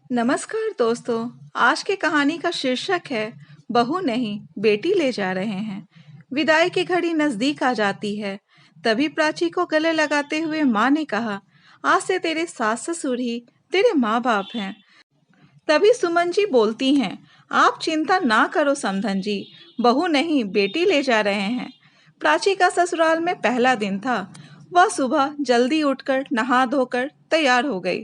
नमस्कार दोस्तों। आज की कहानी का शीर्षक है बहू नहीं बेटी ले जा रहे हैं। विदाई की घड़ी नजदीक आ जाती है। तभी प्राची को गले लगाते हुए माँ ने कहा, आज से तेरे सास ससुर ही तेरे माँ बाप हैं। तभी सुमन जी बोलती हैं, आप चिंता ना करो समधन जी, बहू नहीं बेटी ले जा रहे हैं। प्राची का ससुराल में पहला दिन था। वह सुबह जल्दी उठकर नहा धोकर तैयार हो गई।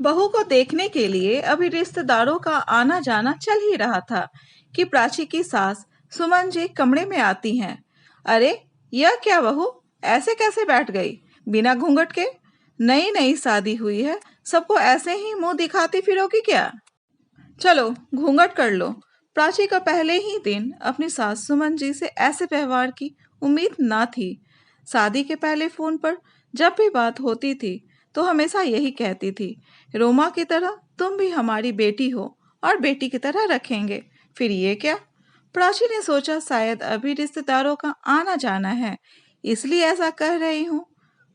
बहू को देखने के लिए अभी रिश्तेदारों का आना जाना चल ही रहा था कि प्राची की सास सुमन जी कमरे में आती हैं। अरे, यह क्या बहू, ऐसे कैसे बैठ गई बिना घूंघट के? नई नई शादी हुई है, सबको ऐसे ही मुंह दिखाती फिरोगी क्या? चलो घूंघट कर लो। प्राची का पहले ही दिन अपनी सास सुमन जी से ऐसे व्यवहार की उम्मीद ना थी। शादी के पहले फोन पर जब भी बात होती थी तो हमेशा यही कहती थी, रोमा की तरह तुम भी हमारी बेटी हो और बेटी की तरह रखेंगे। फिर ये क्या? प्राची ने सोचा शायद अभी रिश्तेदारों का आना जाना है, इसलिए ऐसा कह रही हूँ।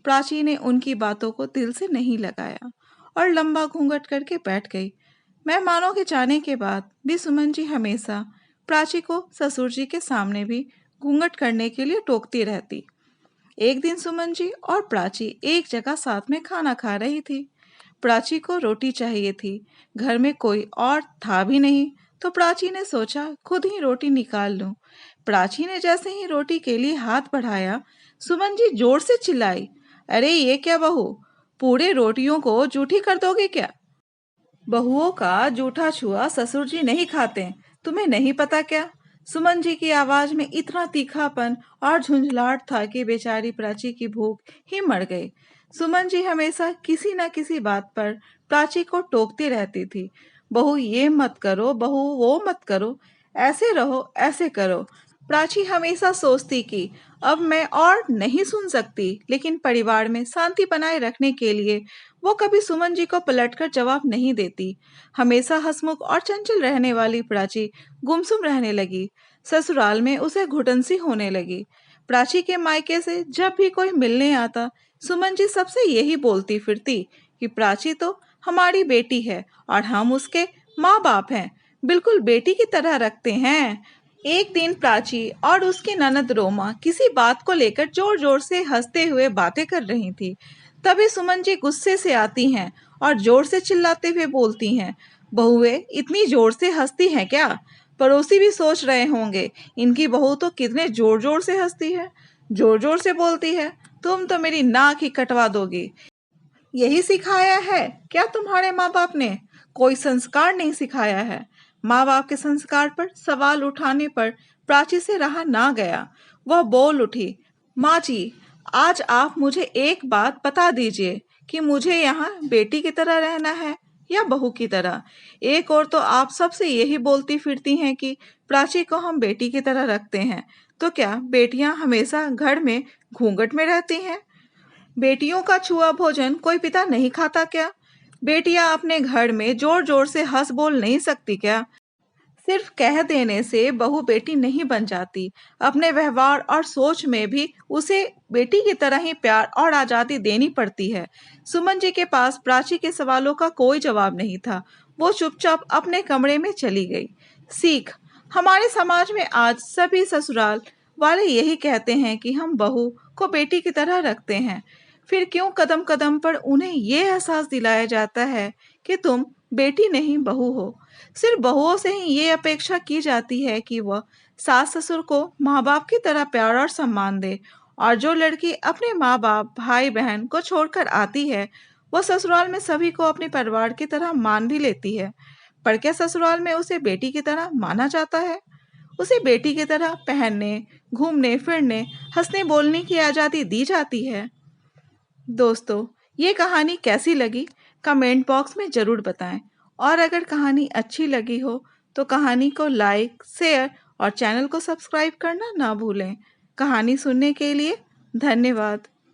प्राची ने उनकी बातों को दिल से नहीं लगाया और लंबा घूंघट करके बैठ गई। मेहमानों के जाने के बाद भी सुमन जी हमेशा प्राची को ससुर जी के सामने भी घूंघट करने के लिए टोकती रहती। एक दिन सुमन जी और प्राची एक जगह साथ में खाना खा रही थी। प्राची को रोटी चाहिए थी। घर में कोई और था भी नहीं, तो प्राची ने सोचा खुद ही रोटी निकाल लूं। प्राची ने जैसे ही रोटी के लिए हाथ बढ़ाया, सुमन जी जोर से चिल्लाई, अरे ये क्या बहू, पूरे रोटियों को जूठी कर दोगे क्या? बहुओं का जूठा छुआ ससुर जी नहीं खाते, तुम्हें नहीं पता क्या? सुमन जी की आवाज में इतना तीखापन और झुंझलाहट था कि बेचारी प्राची की भूख ही मर गई। सुमन जी हमेशा किसी न किसी बात पर प्राची को टोकती रहती थी। बहू ये मत करो, बहू वो मत करो, ऐसे रहो, ऐसे करो। प्राची हमेशा सोचती कि अब मैं और नहीं सुन सकती, लेकिन परिवार में शांति बनाए रखने के लिए वो कभी सुमन जी को पलटकर जवाब नहीं देती। हमेशा हंसमुख और चंचल रहने वाली प्राची गुमसुम रहने लगी। ससुराल में उसे घुटन सी होने लगी। प्राची के मायके से जब भी कोई मिलने आता, सुमन जी सबसे यही बोलती फिरती कि प्राची तो हमारी बेटी है और हम उसके माँ बाप हैं, बिल्कुल बेटी की तरह रखते हैं। एक दिन प्राची और उसकी ननद रोमा किसी बात को लेकर जोर जोर से हंसते हुए बातें कर रही थी। तभी सुमन जी गुस्से से आती हैं और जोर से चिल्लाते हुए बोलती हैं, बहुए इतनी जोर से हंसती हैं क्या? पड़ोसी भी सोच रहे होंगे, इनकी बहू तो कितने जोर जोर से हंसती है, जोर जोर से बोलती है, तुम तो मेरी नाक ही कटवा दोगी। यही सिखाया है क्या तुम्हारे माँ बाप ने? कोई संस्कार नहीं सिखाया है। माँ बाप के संस्कार पर सवाल उठाने पर प्राची से रहा ना गया। वह बोल उठी, माँ जी, आज आप मुझे एक बात बता दीजिए कि मुझे यहाँ बेटी की तरह रहना है या बहू की तरह। एक और तो आप सबसे यही बोलती फिरती हैं कि प्राची को हम बेटी की तरह रखते हैं, तो क्या बेटियां हमेशा घर में घूंघट में रहती हैं? बेटियों का छुआ भोजन कोई पिता नहीं खाता क्या? बेटियां अपने घर में जोर जोर से हंस बोल नहीं सकती क्या? सिर्फ कह देने से बहू बेटी नहीं बन जाती। अपने व्यवहार और सोच में भी उसे बेटी की तरह ही प्यार और आजादी देनी पड़ती है। सुमन जी के पास प्राची के सवालों का कोई जवाब नहीं था। वो चुपचाप अपने कमरे में चली गई। सीख, हमारे समाज में आज सभी ससुराल वाले यही कहते हैं कि हम बहू को बेटी की तरह रखते हैं। फिर क्यों कदम कदम पर उन्हें ये एहसास दिलाया जाता है कि तुम बेटी नहीं बहू हो? सिर्फ बहुओं से ही ये अपेक्षा की जाती है कि वह सास ससुर को माँ बाप की तरह प्यार और सम्मान दे, और जो लड़की अपने माँ बाप भाई बहन को छोड़कर आती है, वो ससुराल में सभी को अपने परिवार की तरह मान भी लेती है। पर क्या ससुराल में उसे बेटी की तरह माना जाता है? उसे बेटी की तरह पहनने, घूमने फिरने, हंसने बोलने की आज़ादी दी जाती है? दोस्तों, ये कहानी कैसी लगी कमेंट बॉक्स में ज़रूर बताएं। और अगर कहानी अच्छी लगी हो तो कहानी को लाइक, शेयर और चैनल को सब्सक्राइब करना ना भूलें। कहानी सुनने के लिए धन्यवाद।